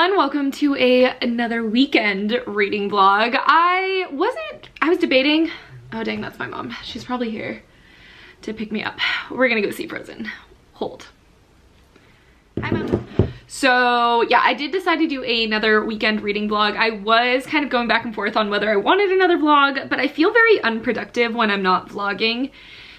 everyone, welcome to another weekend reading vlog. I was debating, oh dang, that's my mom. She's probably here to pick me up. We're gonna go see Frozen. Hold. Hi mom. So yeah, I did decide to do another weekend reading vlog. I was kind of going back and forth on whether I wanted another vlog, but I feel very unproductive when I'm not vlogging.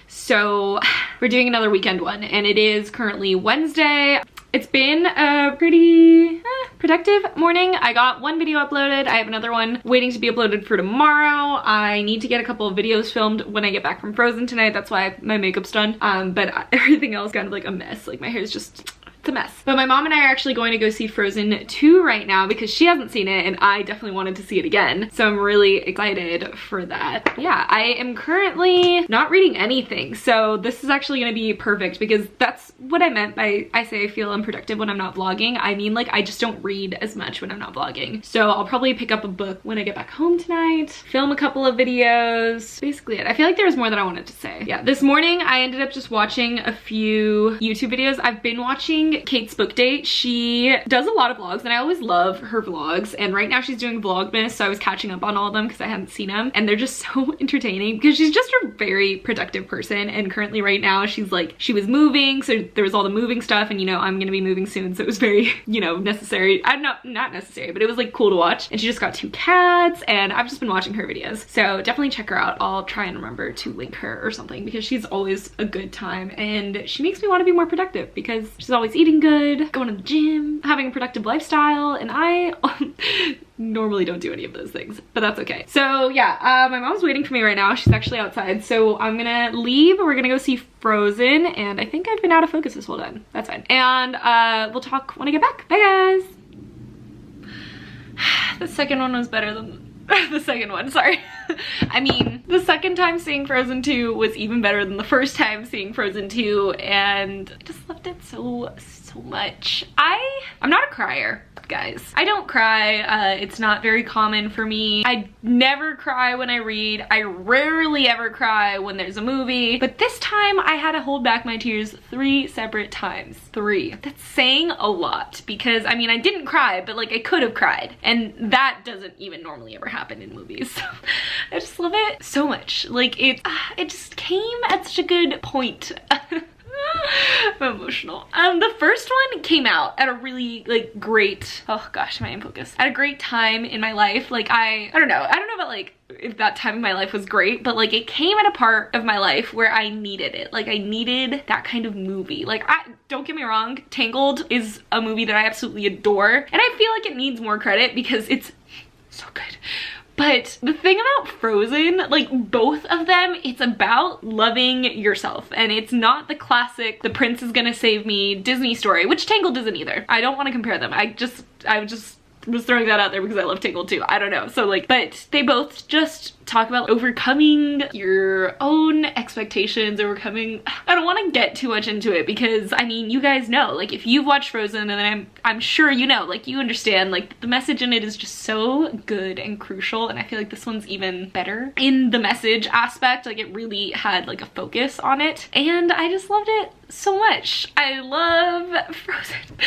So we're doing another weekend one, and it is currently Wednesday. It's been a pretty productive morning. I got one video uploaded. I have another one waiting to be uploaded for tomorrow. I need to get a couple of videos filmed when I get back from Frozen tonight. That's why my makeup's done. But everything else kind of like a mess. Like my hair's just, it's a mess. But my mom and I are actually going to go see Frozen 2 right now because she hasn't seen it and I definitely wanted to see it again. So I'm really excited for that. Yeah, I am currently not reading anything. So this is actually gonna be perfect because that's what I meant by I say I feel unproductive when I'm not vlogging. I mean, like, I just don't read as much when I'm not vlogging. So I'll probably pick up a book when I get back home tonight, film a couple of videos. Basically it. I feel like there was more that I wanted to say. Yeah, this morning I ended up just watching a few YouTube videos. I've been watching Kate's Book Date. She does a lot of vlogs and I always love her vlogs, and right now she's doing Vlogmas, so I was catching up on all of them because I hadn't seen them, and they're just so entertaining because she's just a very productive person. And currently right now she's like, she was moving, so there was all the moving stuff, and you know, I'm gonna be moving soon, so it was very, you know, necessary. I'm not necessary, but it was like cool to watch. And she just got 2 cats, and I've just been watching her videos, so definitely check her out. I'll try and remember to link her or something because she's always a good time, and she makes me want to be more productive because she's always eating good, going to the gym, having a productive lifestyle, and I normally don't do any of those things, but that's okay. So yeah, my mom's waiting for me right now. She's actually outside, so I'm gonna leave. We're gonna go see Frozen, and I think I've been out of focus this whole time. That's fine. And we'll talk when I get back. Bye guys. The second one was better than the second one, sorry. I mean, the second time seeing Frozen 2 was even better than the first time seeing Frozen 2, and I just loved it so much. I'm not a crier, guys. I don't cry. It's not very common for me. I never cry when I read. I rarely ever cry when there's a movie, but this time I had to hold back my tears 3 separate times. 3. That's saying a lot because, I mean, I didn't cry, but like I could have cried, and that doesn't even normally ever happen in movies. So I just love it so much. Like it just came at such a good point. I'm emotional. The first one came out at a really like great, oh gosh, am I in focus? At a great time in my life. Like I don't know about like if that time in my life was great, but like it came at a part of my life where I needed it. Like I needed that kind of movie. Like don't get me wrong, Tangled is a movie that I absolutely adore, and I feel like it needs more credit because it's so good. But the thing about Frozen, like both of them, it's about loving yourself, and it's not the classic, the prince is gonna save me Disney story, which Tangled isn't either. I don't want to compare them. I just was throwing that out there because I love Tangled too. I don't know. So like, but they both just talk about overcoming your own expectations, overcoming, I don't want to get too much into it because I mean, you guys know, like if you've watched Frozen, and then I'm sure you know, like you understand, like the message in it is just so good and crucial, and I feel like this one's even better in the message aspect. Like it really had like a focus on it, and I just loved it so much. I love Frozen,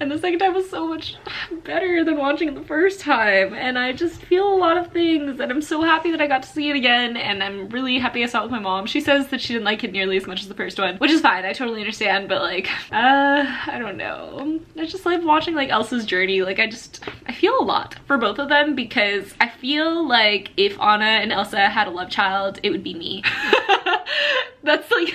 and the second time was so much better than watching it the first time, and I just feel a lot of things, and I'm so happy that I got to see it again, and I'm really happy I saw it with my mom. She says that she didn't like it nearly as much as the first one, which is fine. I totally understand, but like I don't know, I just love watching like Elsa's journey. Like I feel a lot for both of them because I feel like if Anna and Elsa had a love child, it would be me. That's like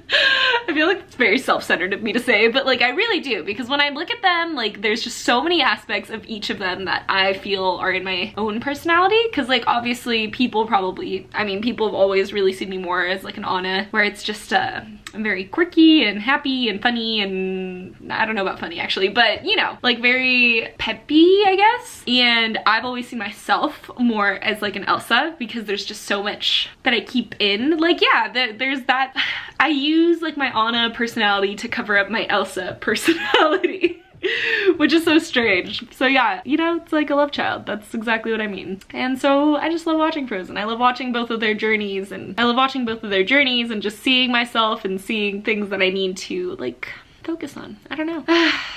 I feel like it's very self-centered of me to say, but like I really do, because when I look at them, like there's just so many aspects of each of them that I feel are in my own personality. Because like obviously people probably, I mean, people have always really seen me more as like an Anna, where it's just I'm very quirky and happy and funny, and I don't know about funny actually, but you know, like very peppy, I guess. And I've always seen myself more as like an Elsa because there's just so much that I keep in. Like yeah, there's that. I use like my Anna personality to cover up my Elsa personality. Which is so strange. So yeah, you know, it's like a love child. That's exactly what I mean. And so I just love watching Frozen. I love watching both of their journeys, and just seeing myself and seeing things that I need to like focus on. I don't know.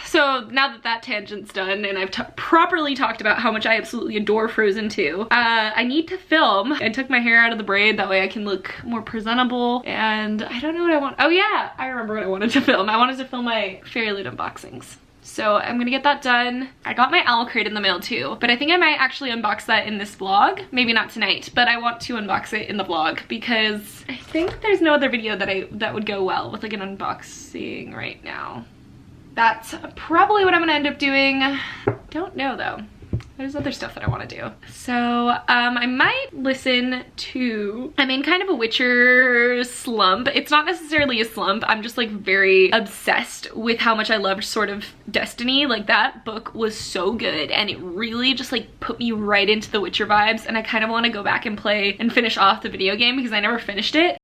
So now that that tangent's done and I've properly talked about how much I absolutely adore Frozen 2, I need to film. I took my hair out of the braid, that way I can look more presentable, and I don't know what I want. Oh yeah, I remember what I wanted to film. I wanted to film my Fairy Loot unboxings. So I'm gonna get that done. I got my Owlcrate in the mail too, but I think I might actually unbox that in this vlog. Maybe not tonight, but I want to unbox it in the vlog because I think there's no other video that would go well with like an unboxing right now. That's probably what I'm gonna end up doing. Don't know though. There's other stuff that I want to do. So I might listen to, I'm in kind of a Witcher slump. It's not necessarily a slump. I'm just like very obsessed with how much I loved Sword of Destiny. Like that book was so good and it really just like put me right into the Witcher vibes, and I kind of want to go back and play and finish off the video game because I never finished it.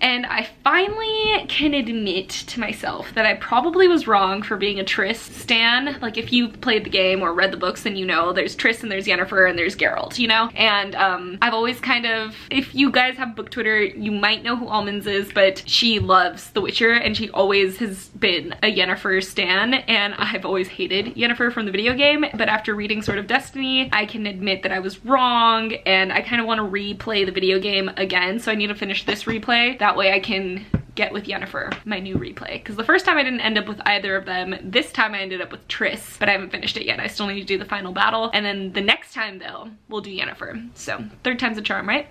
And I finally can admit to myself that I probably was wrong for being a Triss stan. Like if you played the game or read the books, then you know there's Triss and there's Yennefer and there's Geralt, you know? And I've always kind of, if you guys have book Twitter, you might know who Almonds is, but she loves The Witcher and she always has been a Yennefer stan, and I've always hated Yennefer from the video game. But after reading Sword of Destiny, I can admit that I was wrong, and I kind of want to replay the video game again, so I need to finish this replay. That way I can get with Yennefer, my new replay. Because the first time I didn't end up with either of them. This time I ended up with Triss, but I haven't finished it yet. I still need to do the final battle. And then the next time though, we'll do Yennefer. So third time's a charm, right?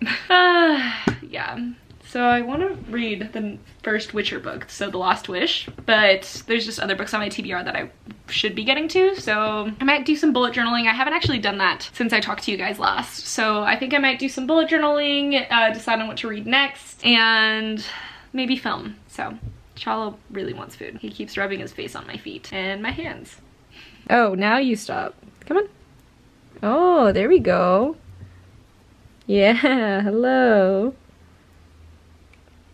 Yeah. So I want to read the first Witcher book, so The Lost Wish, but there's just other books on my TBR that I should be getting to, so I might do some bullet journaling. I haven't actually done that since I talked to you guys last, so I think I might do some bullet journaling, decide on what to read next, and maybe film. So Chala really wants food. He keeps rubbing his face on my feet and my hands. Oh, now you stop. Come on. Oh, there we go. Yeah, hello.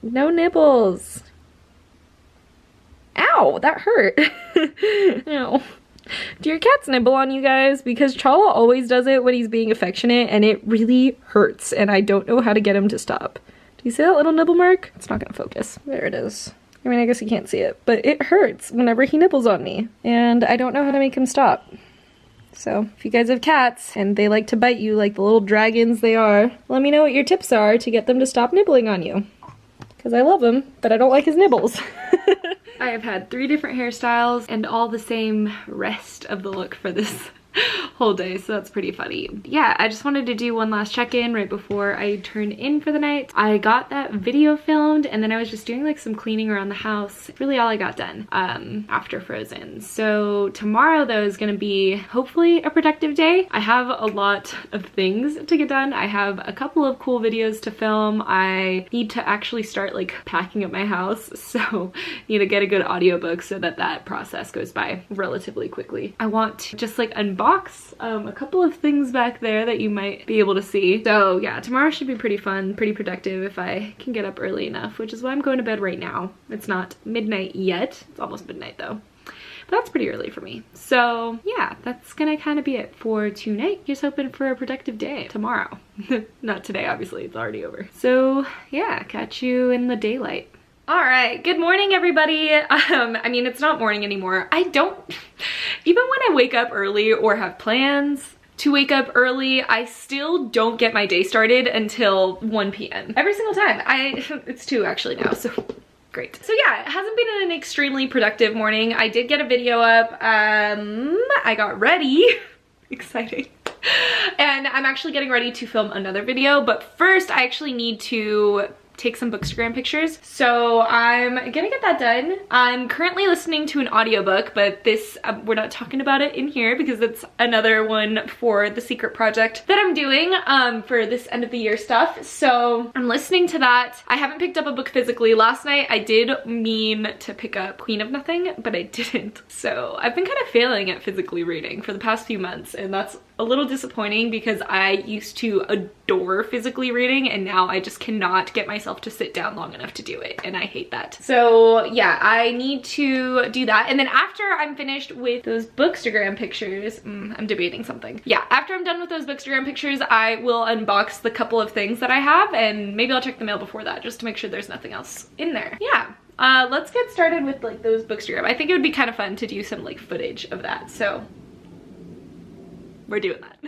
No nibbles. Ow, that hurt. Ow. Do your cats nibble on you guys? Because Chala always does it when he's being affectionate and it really hurts and I don't know how to get him to stop. Do you see that little nibble mark? It's not gonna focus. There it is. I mean, I guess you can't see it, but it hurts whenever he nibbles on me and I don't know how to make him stop. So if you guys have cats and they like to bite you like the little dragons they are, let me know what your tips are to get them to stop nibbling on you. Because I love him, but I don't like his nibbles. I have had 3 different hairstyles and all the same rest of the look for this whole day, so that's pretty funny. Yeah, I just wanted to do one last check-in right before I turn in for the night. I got that video filmed and then I was just doing like some cleaning around the house. Really all I got done after Frozen. So tomorrow though is gonna be hopefully a productive day. I have a lot of things to get done. I have a couple of cool videos to film. I need to actually start like packing up my house, so need to get a good audiobook so that that process goes by relatively quickly. I want to just like unbox a couple of things back there that you might be able to see. So yeah, tomorrow should be pretty fun, pretty productive if I can get up early enough, which is why I'm going to bed right now. It's not midnight yet. It's almost midnight though. But that's pretty early for me. So yeah, that's gonna kind of be it for tonight. Just hoping for a productive day tomorrow. Not today, obviously, it's already over. So yeah, catch you in the daylight. All right, good morning everybody. I mean, it's not morning anymore. Even when I wake up early or have plans to wake up early, I still don't get my day started until 1 p.m. every single time. It's 2 actually now, so great. So yeah, it hasn't been an extremely productive morning. I did get a video up. I got ready. Exciting. And I'm actually getting ready to film another video, but first I actually need to take some Bookstagram pictures. So I'm gonna get that done. I'm currently listening to an audiobook, but this, we're not talking about it in here because it's another one for the secret project that I'm doing for this end of the year stuff. So I'm listening to that. I haven't picked up a book physically. Last night I did mean to pick up Queen of Nothing, but I didn't. So I've been kind of failing at physically reading for the past few months, and that's a little disappointing because I used to adore physically reading and now I just cannot get myself to sit down long enough to do it, and I hate that. So yeah, I need to do that, and then after I'm finished with those Bookstagram pictures, I'm debating something. Yeah, after I'm done with those Bookstagram pictures, I will unbox the couple of things that I have, and maybe I'll check the mail before that just to make sure there's nothing else in there. Yeah, let's get started with like those bookstagram. I think it would be kind of fun to do some like footage of that, so we're doing that.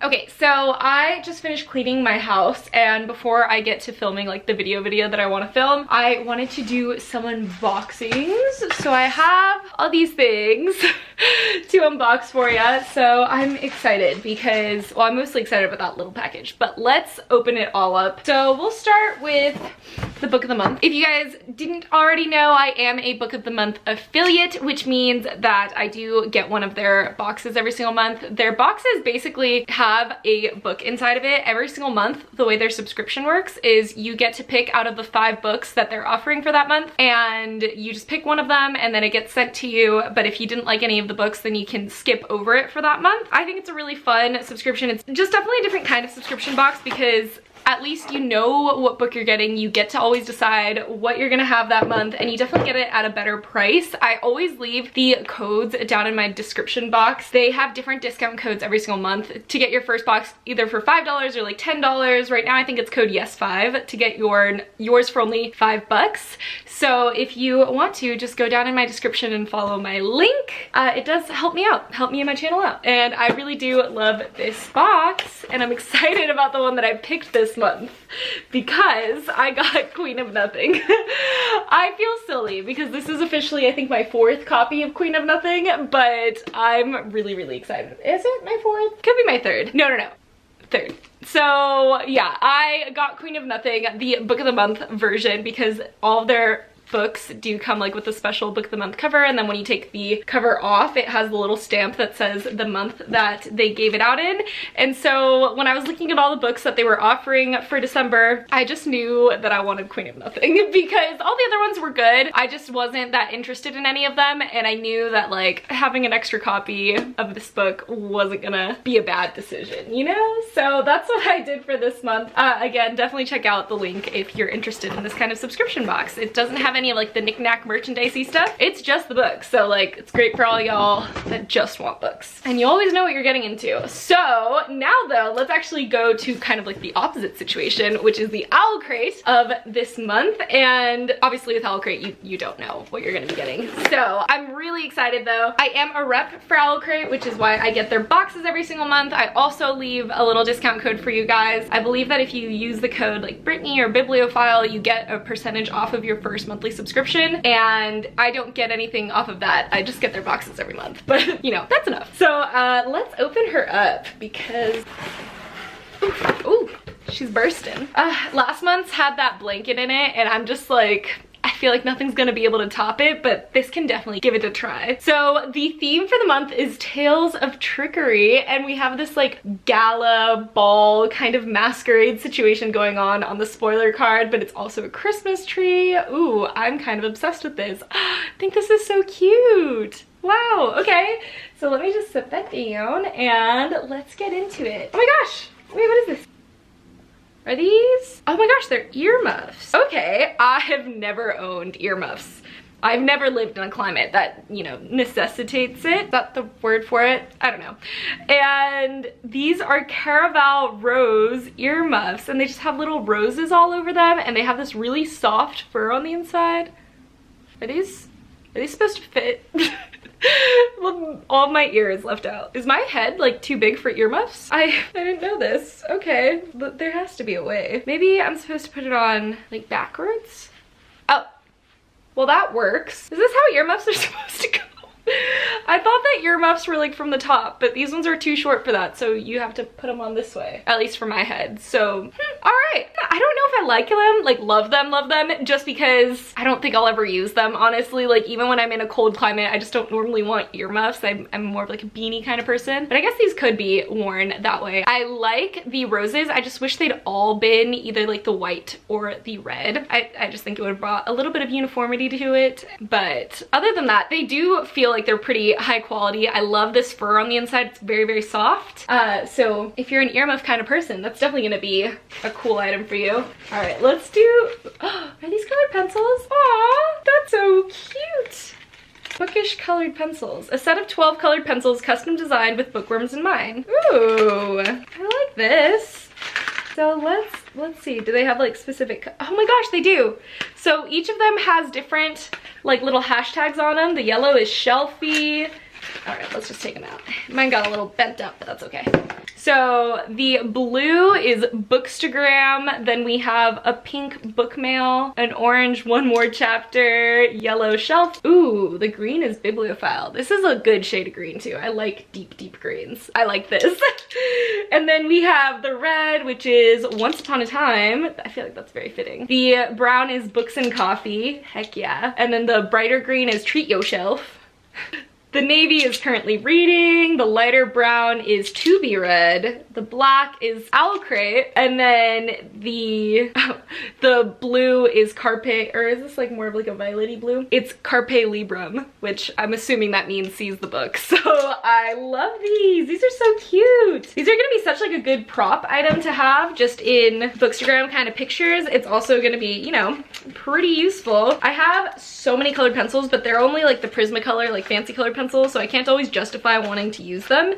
Okay, so I just finished cleaning my house, and before I get to filming like the video that I want to film, I wanted to do some unboxings. So I have all these things to unbox for you. So I'm excited because, well, I'm mostly excited about that little package, but let's open it all up. So we'll start with the book of the month. If you guys didn't already know, I am a book of the month affiliate, which means that I do get one of their boxes every single month. Their boxes basically have a book inside of it every single month. The way their subscription works is you get to pick out of the 5 books that they're offering for that month, and you just pick one of them and then it gets sent to you. But if you didn't like any of the books, then you can skip over it for that month. I think it's a really fun subscription. It's just definitely a different kind of subscription box because at least you know what book you're getting. You get to always decide what you're gonna have that month, and you definitely get it at a better price. I always leave the codes down in my description box. They have different discount codes every single month to get your first box either for $5 or like $10. Right now I think it's code YES5 to get yours for only $5. So if you want to, just go down in my description and follow my link. It does help me out, help me and my channel out. And I really do love this box, and I'm excited about the one that I picked this month because I got Queen of Nothing. I feel silly because this is officially, I think, my 4th copy of Queen of Nothing, but I'm really excited. Is it my 4th? Could be my 3rd. No, 3rd. So yeah, I got Queen of Nothing, the book of the month version, because all of their books do come like with a special book of the month cover, and then when you take the cover off, it has the little stamp that says the month that they gave it out in. And so when I was looking at all the books that they were offering for December, I just knew that I wanted Queen of Nothing because all the other ones were good. I just wasn't that interested in any of them, and I knew that like having an extra copy of this book wasn't gonna be a bad decision, you know? So that's what I did for this month. Again, definitely check out the link if you're interested in this kind of subscription box. It doesn't have any of like the knick-knack merchandisey stuff. It's just the books, so like it's great for all y'all that just want books, and you always know what you're getting into. So now though, let's actually go to kind of like the opposite situation, which is the Owlcrate of this month. And obviously with Owlcrate, you don't know what you're gonna be getting. So I'm really excited though. I am a rep for Owlcrate, which is why I get their boxes every single month. I also leave a little discount code for you guys. I believe that if you use the code like Brittany or Bibliophile, you get a percentage off of your first monthly subscription, and I don't get anything off of that. I just get their boxes every month, but you know, that's enough. So let's open her up because ooh, she's bursting. Last month's had that blanket in it, and I'm just like, I feel like nothing's gonna be able to top it, but this can definitely give it a try. So the theme for the month is Tales of Trickery, and we have this like gala ball kind of masquerade situation going on the spoiler card, but it's also a Christmas tree. Ooh, I'm kind of obsessed with this. I think this is so cute. Wow, okay. So let me just set that down and let's get into it. Oh my gosh, wait, what is this? Are these? Oh my gosh, they're earmuffs. Okay, I have never owned earmuffs. I've never lived in a climate that, you know, necessitates it. Is that the word for it? I don't know. And these are Caraval Rose earmuffs, and they just have little roses all over them, and they have this really soft fur on the inside. Are these supposed to fit? All of my ear is left out. Is my head like too big for earmuffs? I didn't know this. Okay, but there has to be a way. Maybe I'm supposed to put it on like backwards? Oh, well that works. Is this how earmuffs are supposed to go? I thought that earmuffs were like from the top, but these ones are too short for that, so you have to put them on this way, at least for my head. So all right. I don't know if I like them, like love them, just because I don't think I'll ever use them, honestly. Like even when I'm in a cold climate, I just don't normally want earmuffs. I'm more of like a beanie kind of person, but I guess these could be worn that way. I like the roses. I just wish they'd all been either like the white or the red. I just think it would have brought a little bit of uniformity to it. But other than that, they do feel like they're pretty high quality. I love this fur on the inside. It's very, very soft. So if you're an earmuff kind of person, that's definitely gonna be a cool item for you. All right, let's do, are these colored pencils? Aw, that's so cute. Bookish colored pencils. A set of 12 colored pencils custom designed with bookworms in mind. Ooh, I like this. So let's see, do they have like specific, oh my gosh, they do. So each of them has different like little hashtags on them. The yellow is shelfie. All right, let's just take them out. Mine got a little bent up, but that's okay. So the blue is Bookstagram, then we have a pink bookmail, an orange one more chapter, yellow shelf. Ooh, the green is Bibliophile. This is a good shade of green too. I like deep, deep greens. I like this. And then we have the red, which is Once Upon a Time. I feel like that's very fitting. The brown is Books and Coffee. Heck yeah. And then the brighter green is Treat Yourself. The navy is Currently Reading, the lighter brown is To Be Read, the black is Owlcrate, and then the blue is Carpe, or is this like more of like a violet-y blue? It's Carpe Librum, which I'm assuming that means seize the book. So I love these. These are so cute. These are gonna be such like a good prop item to have just in Bookstagram kind of pictures. It's also gonna be, you know, pretty useful. I have so many colored pencils, but they're only like the Prismacolor, like fancy colored pencils, so I can't always justify wanting to use them.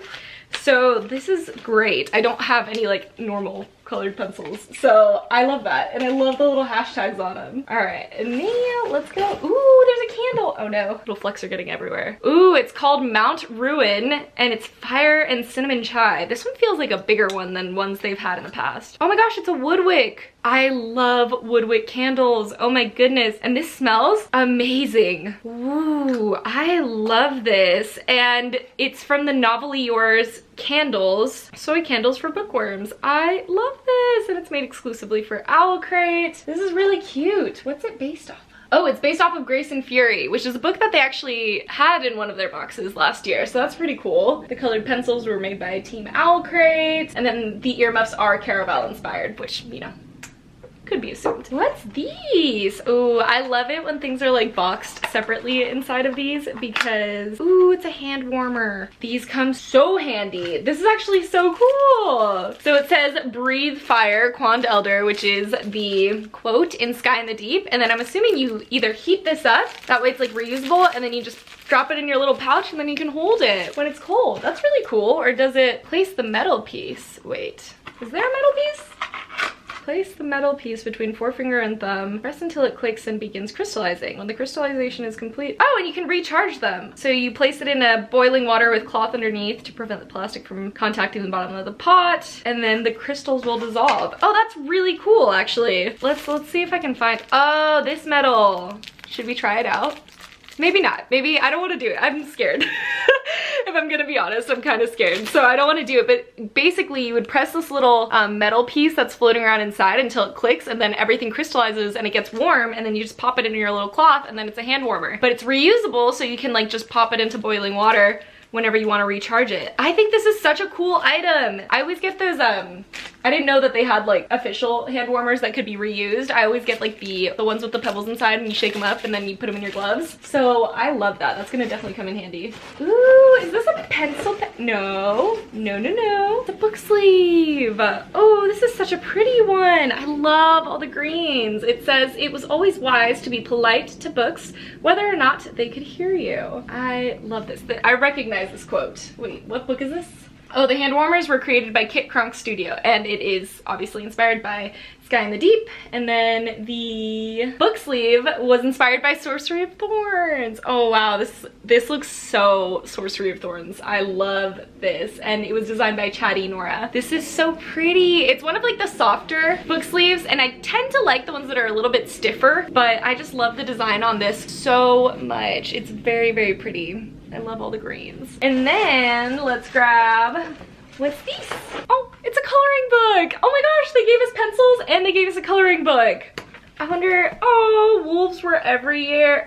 So this is great. I don't have any like normal colored pencils, so I love that, and I love the little hashtags on them. All right, and now let's go. Ooh, there's a candle. Oh no, little flecks are getting everywhere. Ooh, it's called Mount Ruin, and it's fire and cinnamon chai. This one feels like a bigger one than ones they've had in the past. Oh my gosh, it's a woodwick. I love woodwick candles. Oh my goodness, and this smells amazing. Ooh, I love this, and it's from the Novelly Yours candles, soy candles for bookworms. I love this, and it's made exclusively for Owlcrate. This is really cute. What's it based off of? Oh, it's based off of Grace and Fury, which is a book that they actually had in one of their boxes last year, so that's pretty cool. The colored pencils were made by Team Owlcrate, and then the earmuffs are Caraval inspired, which, you know, could be assumed. What's these? Ooh, I love it when things are like boxed separately inside of these because, ooh, it's a hand warmer. These come so handy. This is actually so cool. So it says Breathe Fire, Quand Elder, which is the quote in Sky in the Deep. And then I'm assuming you either heat this up, that way it's like reusable, and then you just drop it in your little pouch and then you can hold it when it's cold. That's really cool. Or does it place the metal piece? Wait, is there a metal piece? Place the metal piece between forefinger and thumb. Press until it clicks and begins crystallizing. When the crystallization is complete. Oh, and you can recharge them. So you place it in a boiling water with cloth underneath to prevent the plastic from contacting the bottom of the pot. And then the crystals will dissolve. Oh, that's really cool, actually. Let's see if I can find, oh, this metal. Should we try it out? Maybe not. Maybe I don't want to do it. I'm scared. If I'm gonna be honest, I'm kind of scared. So I don't want to do it, but basically you would press this little metal piece that's floating around inside until it clicks, and then everything crystallizes and it gets warm, and then you just pop it in your little cloth, and then it's a hand warmer. But it's reusable, so you can like just pop it into boiling water whenever you want to recharge it. I think this is such a cool item. I always get those, I didn't know that they had like official hand warmers that could be reused. I always get like the ones with the pebbles inside and you shake them up and then you put them in your gloves. So I love that. That's gonna definitely come in handy. Ooh, is this a pencil pen? No, no, no, no. It's a book sleeve. Oh, this is such a pretty one. I love all the greens. It says, it was always wise to be polite to books, whether or not they could hear you. I love this. I recognize this quote. Wait, what book is this? Oh, the hand warmers were created by Kit Cronk Studio, and it is obviously inspired by Sky in the Deep. And then the book sleeve was inspired by Sorcery of Thorns. Oh wow, this looks so Sorcery of Thorns. I love this, and it was designed by Chatty Nora. This is so pretty. It's one of like the softer book sleeves, and I tend to like the ones that are a little bit stiffer, but I just love the design on this so much. It's very, very pretty. I love all the greens. And then let's grab, what's this? Oh, it's a coloring book. Oh my gosh, they gave gave us pencils and they gave us a coloring book. I wonder, oh, wolves were every year.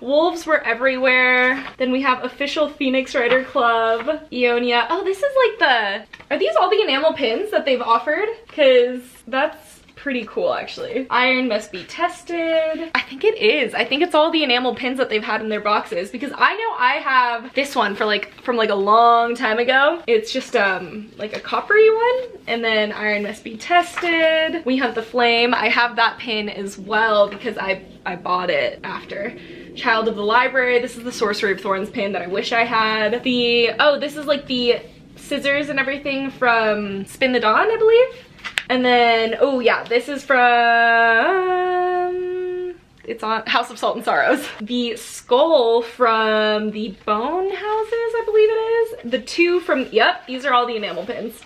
Wolves were everywhere. Then we have official Phoenix Writer Club, Ionia. Oh, this is like are these all the enamel pins that they've offered? Because that's pretty cool actually. Iron must be tested. I think it is. I think it's all the enamel pins that they've had in their boxes, because I know I have this one from like a long time ago. It's just like a coppery one, and then iron must be tested. We Hunt the Flame. I have that pin as well because I bought it after. Child of the Library. This is the Sorcery of Thorns pin that I wish I had. This is like the scissors and everything from Spin the Dawn, I believe. And then, oh yeah, this is from, it's on House of Salt and Sorrows. The skull from the Bone Houses, I believe it is. The two from, yep, these are all the enamel pins.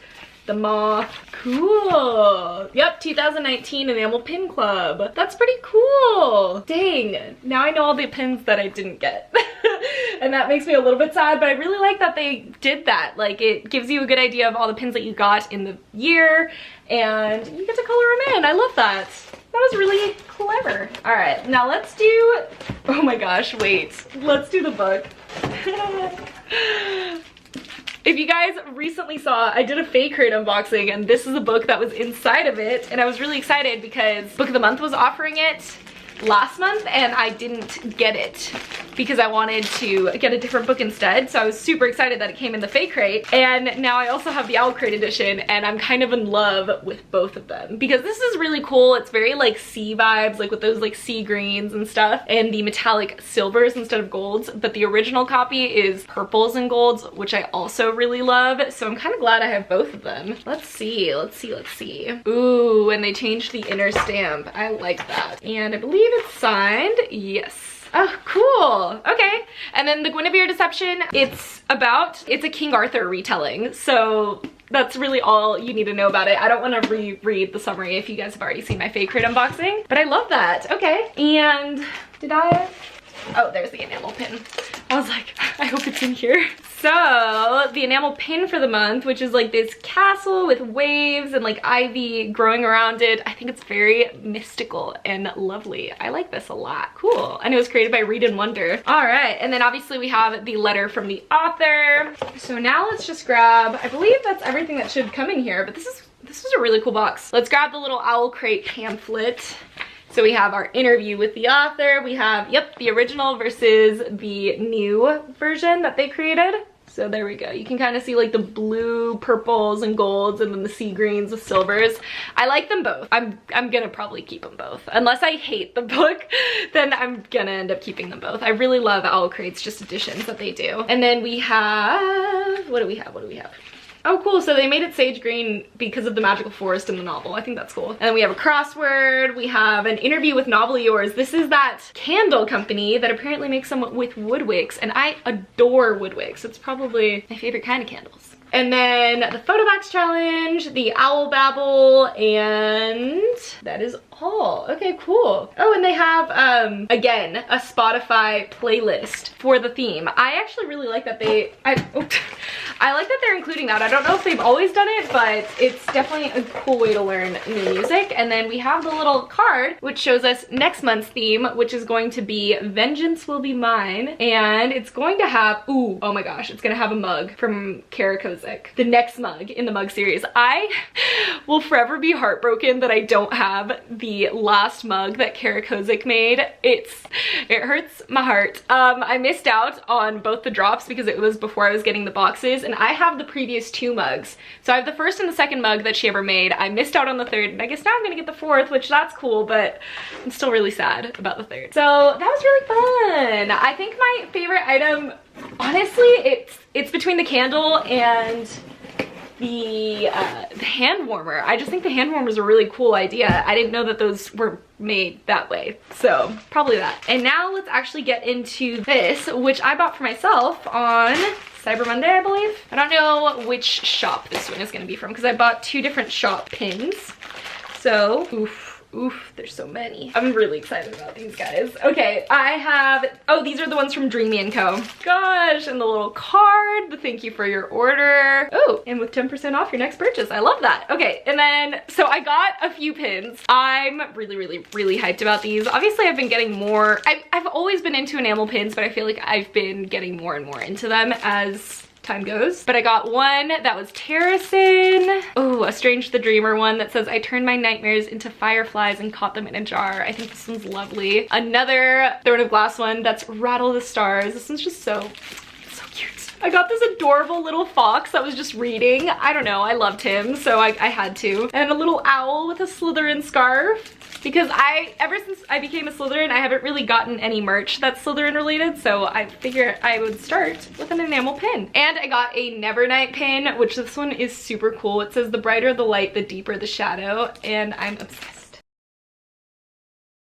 The moth, cool. Yep, 2019 Enamel Pin Club. That's pretty cool. Dang, now I know all the pins that I didn't get. And that makes me a little bit sad, but I really like that they did that. Like, it gives you a good idea of all the pins that you got in the year, and you get to color them in. I love that. That was really clever. All right, now let's do, oh my gosh, wait. Let's do the book. If you guys recently saw, I did a fake crate unboxing, and this is a book that was inside of it, and I was really excited because Book of the Month was offering it last month and I didn't get it because I wanted to get a different book instead. So I was super excited that it came in the fake crate, and now I also have the Owlcrate edition, and I'm kind of in love with both of them because this is really cool. It's very like sea vibes, like with those like sea greens and stuff, and the metallic silvers instead of golds, but the original copy is purples and golds, which I also really love. So I'm kind of glad I have both of them. Let's see. Ooh, and they changed the inner stamp. I like that. And I believe it's signed. Yes. Oh, cool. Okay. And then the Guinevere Deception, it's a King Arthur retelling. So that's really all you need to know about it. I don't want to reread the summary if you guys have already seen my fake crate unboxing, but I love that. Okay. And oh, there's the enamel pin. I was like, I hope it's in here. So the enamel pin for the month, which is like this castle with waves and like ivy growing around it. I think it's very mystical and lovely. I like this a lot. Cool. And it was created by Read and Wonder. All right. And then obviously we have the letter from the author. So now let's just grab, I believe that's everything that should come in here, but this is a really cool box. Let's grab the little Owlcrate pamphlet. So we have our interview with the author. We have, yep, the original versus the new version that they created. So there we go. You can kind of see like the blue, purples, and golds, and then the sea greens with silvers. I like them both. I'm gonna probably keep them both. Unless I hate the book, then I'm gonna end up keeping them both. I really love Owlcrate's just editions that they do. And then we have, what do we have? Oh, cool. So they made it sage green because of the magical forest in the novel. I think that's cool. And then we have a crossword. We have an interview with Novel Yours. This is that candle company that apparently makes them with wood wicks, and I adore wood wicks. It's probably my favorite kind of candles. And then the photo box challenge, the owl babble, and that is all. Okay, cool. Oh, and they have, again, a Spotify playlist for the theme. I actually really like that I like that they're including that. I don't know if they've always done it, but it's definitely a cool way to learn new music. And then we have the little card, which shows us next month's theme, which is going to be Vengeance Will Be Mine. And it's going to have, ooh, oh my gosh, it's gonna have a mug from Kara Kozik, the next mug in the mug series. I will forever be heartbroken that I don't have the last mug that Kara Kozik made. It hurts my heart. I missed out on both the drops because it was before I was getting the boxes, and I have the previous two mugs. So I have the first and the second mug that she ever made. I missed out on the third, and I guess now I'm gonna get the fourth, which that's cool, but I'm still really sad about the third. So that was really fun. I think my favorite item, honestly, it's between the candle and the hand warmer. I just think the hand warmer is a really cool idea. I didn't know that those were made that way, so probably that. And now let's actually get into this, which I bought for myself on Cyber Monday, I believe. I don't know which shop this one is going to be from because I bought two different shop pins. So, oof. Oof, there's so many. I'm really excited about these guys. Okay, I have, oh, these are the ones from Dreamy & Co. Gosh, and the little card, the thank you for your order. Oh, and with 10% off your next purchase. I love that. Okay, and then, so I got a few pins. I'm really hyped about these. Obviously, I've been getting more. I've always been into enamel pins, but I feel like I've been getting more and more into them as time goes. But I got one that was Terracin. Oh, a Strange the Dreamer one that says, I turned my nightmares into fireflies and caught them in a jar. I think this one's lovely. Another Throne of Glass one that's Rattle the Stars. This one's just so cute. I got this adorable little fox that was just reading. I don't know, I loved him, so I had to. And a little owl with a Slytherin scarf. Because ever since I became a Slytherin, I haven't really gotten any merch that's Slytherin related, so I figured I would start with an enamel pin. And I got a Nevernight pin, which this one is super cool. It says, the brighter the light, the deeper the shadow, and I'm obsessed.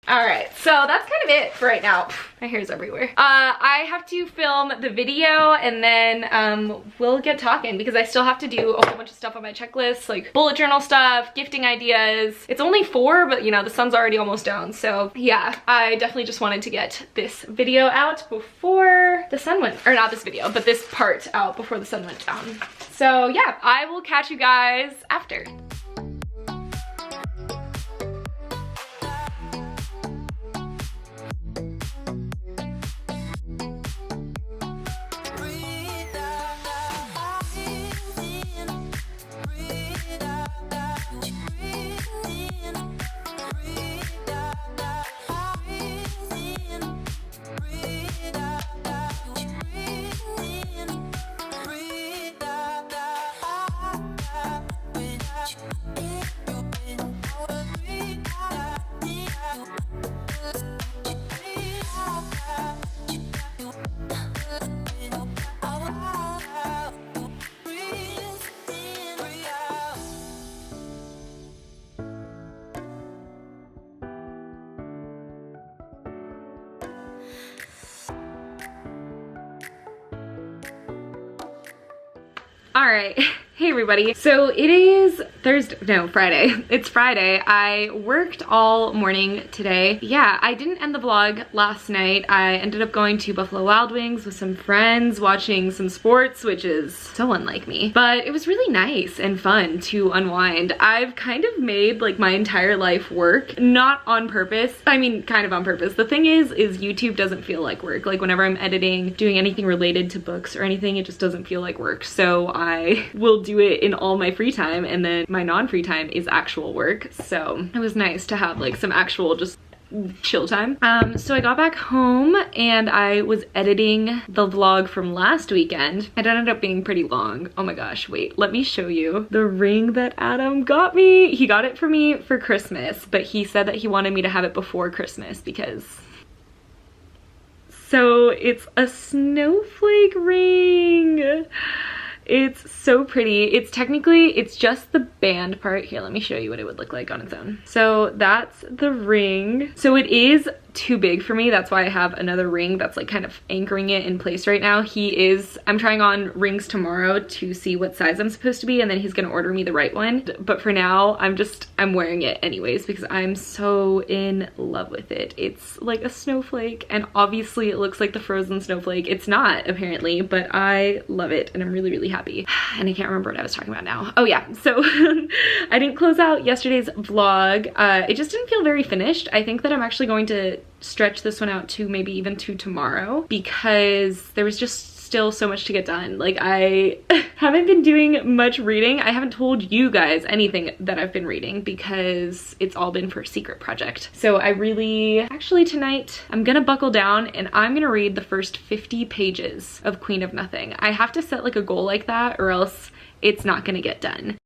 All right, so that's kind of it for right now. My hair's everywhere. I have to film the video and then we'll get talking because I still have to do a whole bunch of stuff on my checklist, like bullet journal stuff, gifting ideas. It's only 4, but you know, the sun's already almost down. So yeah, I definitely just wanted to get this video out before the sun went, or not this video, but this part out before the sun went down. So yeah, I will catch you guys after. All right, hey everybody. So it is Friday. It's Friday. I worked all morning today. Yeah, I didn't end the vlog last night. I ended up going to Buffalo Wild Wings with some friends, watching some sports, which is so unlike me. But it was really nice and fun to unwind. I've kind of made like my entire life work, not on purpose. I mean, kind of on purpose. The thing is YouTube doesn't feel like work. Like whenever I'm editing, doing anything related to books or anything, it just doesn't feel like work. So I will do it in all my free time, and then my non-free time is actual work. So it was nice to have like some actual just chill time. So I got back home and I was editing the vlog from last weekend. It ended up being pretty long. Oh my gosh, wait, let me show you the ring that Adam got me. He got it for me for Christmas, but he said that he wanted me to have it before Christmas because... So it's a snowflake ring. It's so pretty. It's just the band part. Here, let me show you what it would look like on its own. So that's the ring. So it is too big for me. That's why I have another ring that's like kind of anchoring it in place right now. I'm trying on rings tomorrow to see what size I'm supposed to be, and then he's gonna order me the right one. But for now, I'm wearing it anyways because I'm so in love with it. It's like a snowflake, and obviously it looks like the frozen snowflake. It's not, apparently, but I love it and I'm really happy. And I can't remember what I was talking about now. Oh yeah, so I didn't close out yesterday's vlog. It just didn't feel very finished. I think that I'm actually going to stretch this one out to maybe even to tomorrow because there was just still so much to get done. Like, I haven't been doing much reading. I haven't told you guys anything that I've been reading because it's all been for a secret project. So actually tonight I'm gonna buckle down and I'm gonna read the first 50 pages of Queen of Nothing. I have to set like a goal like that or else it's not gonna get done.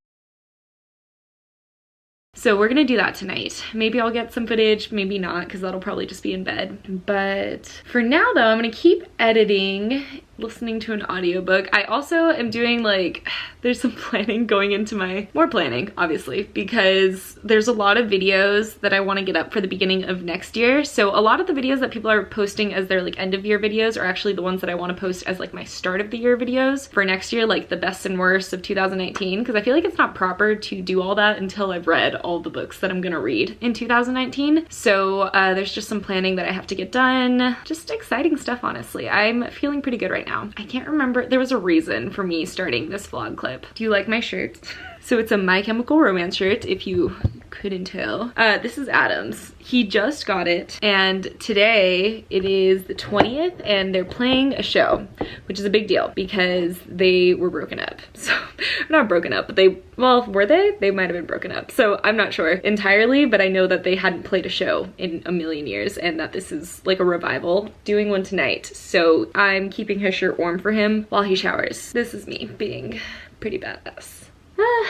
So we're gonna do that tonight. Maybe I'll get some footage, maybe not, because that'll probably just be in bed. But for now though, I'm gonna keep editing, listening to an audiobook. I also am doing like, there's some planning going into more planning, obviously, because there's a lot of videos that I want to get up for the beginning of next year. So a lot of the videos that people are posting as their like end of year videos are actually the ones that I want to post as like my start of the year videos for next year, like the best and worst of 2019, because I feel like it's not proper to do all that until I've read all all the books that I'm gonna read in 2019. So there's just some planning that I have to get done. Just exciting stuff, honestly. I'm feeling pretty good right now. I can't remember, there was a reason for me starting this vlog clip. Do you like my shirt? So it's a My Chemical Romance shirt, if you couldn't tell. This is Adam's. He just got it, and today it is the 20th, and they're playing a show, which is a big deal because they were broken up. So, not broken up, but they, well, were they? They might have been broken up. So I'm not sure entirely, but I know that they hadn't played a show in a million years, and that this is like a revival, doing one tonight. So I'm keeping his shirt warm for him while he showers. This is me being pretty badass.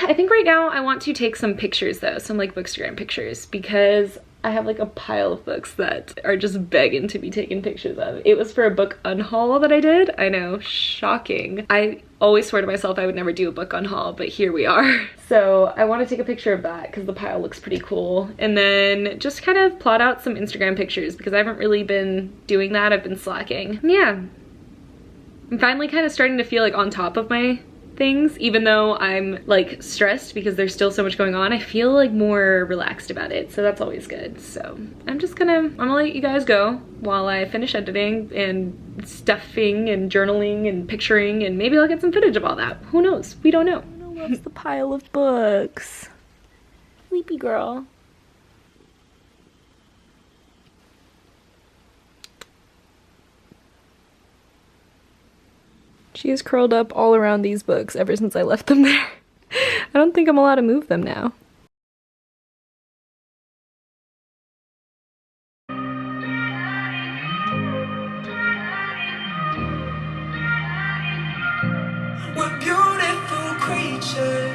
I think right now I want to take some pictures though, some like Bookstagram pictures, because I have like a pile of books that are just begging to be taken pictures of. It was for a book unhaul that I did. I know, shocking. I always swore to myself I would never do a book unhaul, but here we are. So I want to take a picture of that because the pile looks pretty cool. And then just kind of plot out some Instagram pictures because I haven't really been doing that. I've been slacking. Yeah, I'm finally kind of starting to feel like on top of my things, even though I'm like stressed because there's still so much going on. I feel like more relaxed about it, so that's always good. So I'm gonna let you guys go while I finish editing and stuffing and journaling and picturing, and maybe I'll get some footage of all that. Who knows? We don't know. Loves the pile of books. Sleepy girl. She is curled up all around these books ever since I left them there. I don't think I'm allowed to move them now. We're beautiful creatures.